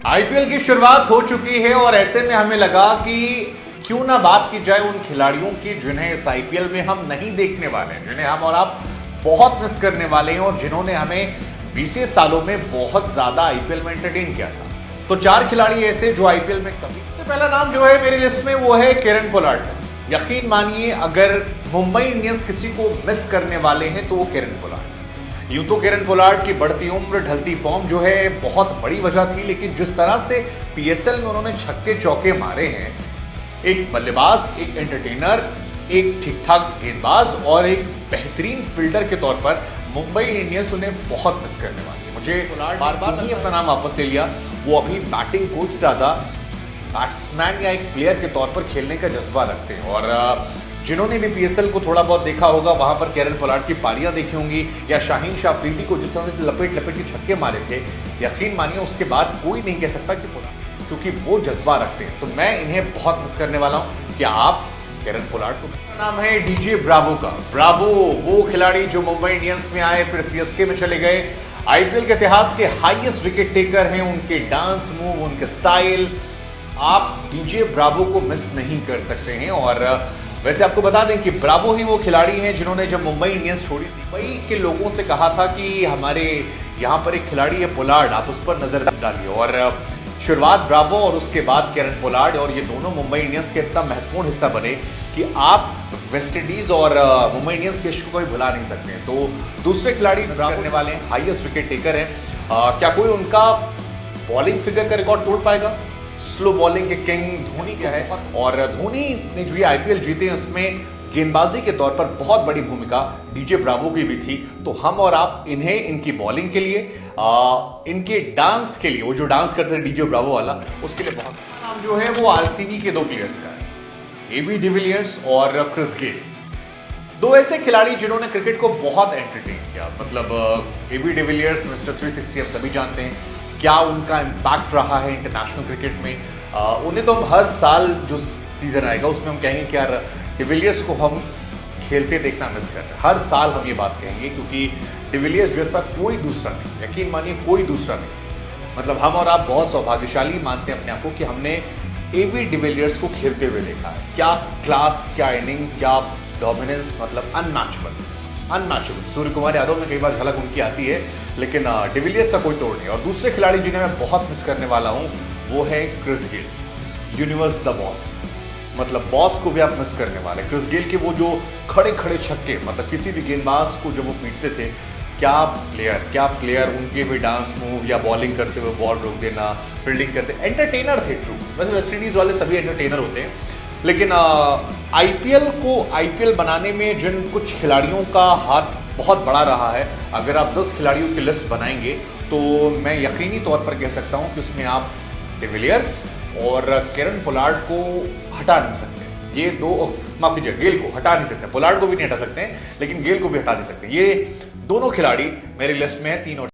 IPL की शुरुआत हो चुकी है और ऐसे में हमें लगा कि क्यों ना बात की जाए उन खिलाड़ियों की जिन्हें इस आईपीएल में हम नहीं देखने वाले हैं, जिन्हें हम और आप बहुत मिस करने वाले हैं और जिन्होंने हमें बीते सालों में बहुत ज्यादा आईपीएल में एंटरटेन किया था। तो 4 खिलाड़ी ऐसे जो आईपीएल में कभी, तो पहला नाम जो है मेरी लिस्ट में वो है किरण पोलार्ड। यकीन मानिए अगर मुंबई इंडियंस किसी को मिस करने वाले हैं तो वो किरण पोलार्ड। यूं तो किरण पोलार्ड की बढ़ती उम्र, ढलती फॉर्म जो है बहुत बड़ी वजह थी, लेकिन जिस तरह से पीएसएल में उन्होंने छक्के चौके मारे हैं, एक बल्लेबाज, एक एंटरटेनर, एक ठीक ठाक गेंदबाज और एक बेहतरीन फील्डर के तौर पर मुंबई इंडियंस उन्हें बहुत मिस करने वाली है। मुझे बार बार नहीं अपना नाम वापस ले लिया, वो अभी बैटिंग कोच से ज्यादा बैट्समैन या एक प्लेयर के तौर पर खेलने का जज्बा रखते हैं। और जिन्होंने भी पीएसएल को थोड़ा बहुत देखा होगा, वहां पर किरण पोलार्ड की पारियां देखी होंगी या शाहीन शाह अफरीदी को जिस तरह से लपेट लपेट के छक्के मारे थे, यकीन मानिए उसके बाद कोई नहीं कह सकता कि पोलार्ड, क्योंकि वो जज्बा रखते हैं। तो मैं इन्हें बहुत मिस करने वाला हूं। क्या आप किरण पोलार्ड को? नाम है डीजे ब्रावो का। ब्रावो वो खिलाड़ी जो मुंबई इंडियंस में आए, फिर सीएसके में चले गए, आईपीएल के इतिहास के हाईएस्ट विकेट टेकर हैं। उनके डांस मूव, उनके स्टाइल, आप डीजे ब्रावो को मिस नहीं कर सकते हैं। और वैसे आपको बता दें कि ब्रावो ही वो खिलाड़ी हैं जिन्होंने जब मुंबई इंडियंस छोड़ी थी, मुंबई के लोगों से कहा था कि हमारे यहाँ पर एक खिलाड़ी है पोलार्ड, आप उस पर नजर डालिए। और शुरुआत ब्रावो और उसके बाद किरण पोलार्ड, और ये दोनों मुंबई इंडियंस के इतना महत्वपूर्ण हिस्सा बने कि आप वेस्टइंडीज और मुंबई इंडियंस के इश्क को भी भुला नहीं सकते। तो दूसरे खिलाड़ी करने वाले हैं, हाईएस्ट विकेट टेकर हैं। क्या कोई उनका बॉलिंग फिगर का रिकॉर्ड तोड़ पाएगा? स्लो बॉलिंग के किंग धोनी क्या है, और धोनी ने जो ये आईपीएल जीते हैं उसमें गेंदबाजी के तौर पर बहुत बड़ी भूमिका डीजे ब्रावो की भी थी। तो हम और आप इन्हें इनकी बॉलिंग के लिए, इनके डांस के लिए, वो जो डांस करते हैं डीजे ब्रावो वाला, उसके लिए बहुत नाम जो है वो आरसीबी के 2 प्लेयर्स का है, एबी डिविलियर्स और क्रिस गेल। 2 ऐसे खिलाड़ी जिन्होंने क्रिकेट को बहुत एंटरटेन किया। मतलब एबी डिविलियर्स मिस्टर 360 हम सभी जानते हैं, क्या उनका इम्पैक्ट रहा है इंटरनेशनल क्रिकेट में। उन्हें तो हम हर साल जो सीजन आएगा उसमें हम कहेंगे कि यार डिविलियर्स को हम खेलते देखना मिस कर रहे हैं। हर साल हम ये बात कहेंगे, क्योंकि डिविलियर्स जैसा कोई दूसरा नहीं, यकीन मानिए कोई दूसरा नहीं। मतलब हम और आप बहुत सौभाग्यशाली मानते हैं अपने आप को कि हमने एबी डिविलियर्स को खेलते हुए देखा है। क्या क्लास, क्या इनिंग, क्या डोमिनेंस, मतलब अनमैचेबल। सूर्य कुमार यादव में कई बार झलक उनकी आती है, लेकिन डिविलियर्स का कोई तोड़ नहीं। और दूसरे खिलाड़ी जिन्हें मैं बहुत मिस करने वाला हूं वो है Chris Gayle, universe the boss. मतलब बॉस को भी आप मिस करने वाले। क्रिस गेल के वो जो खड़े खड़े छक्के, मतलब किसी भी गेंदबाज को जब वो पीटते थे, क्या प्लेयर, उनके भी डांस मूव या बॉलिंग करते हुए बॉल रोक देना, फील्डिंग करते, एंटरटेनर थे ट्रू। वैसे वेस्टइंडीज वाले सभी एंटरटेनर होते हैं, लेकिन आईपीएल को आईपीएल बनाने में जिन कुछ खिलाड़ियों का हाथ बहुत बड़ा रहा है, अगर आप 10 खिलाड़ियों की लिस्ट बनाएंगे तो मैं यकीनी तौर पर कह सकता हूं कि उसमें आप डिविलियर्स और किरण पोलार्ड को हटा नहीं सकते। ये 2, माफ कीजिए, गेल को हटा नहीं सकते, पोलार्ड को भी नहीं हटा सकते, लेकिन गेल को भी हटा नहीं सकते। ये दोनों खिलाड़ी मेरी लिस्ट में है, 3 और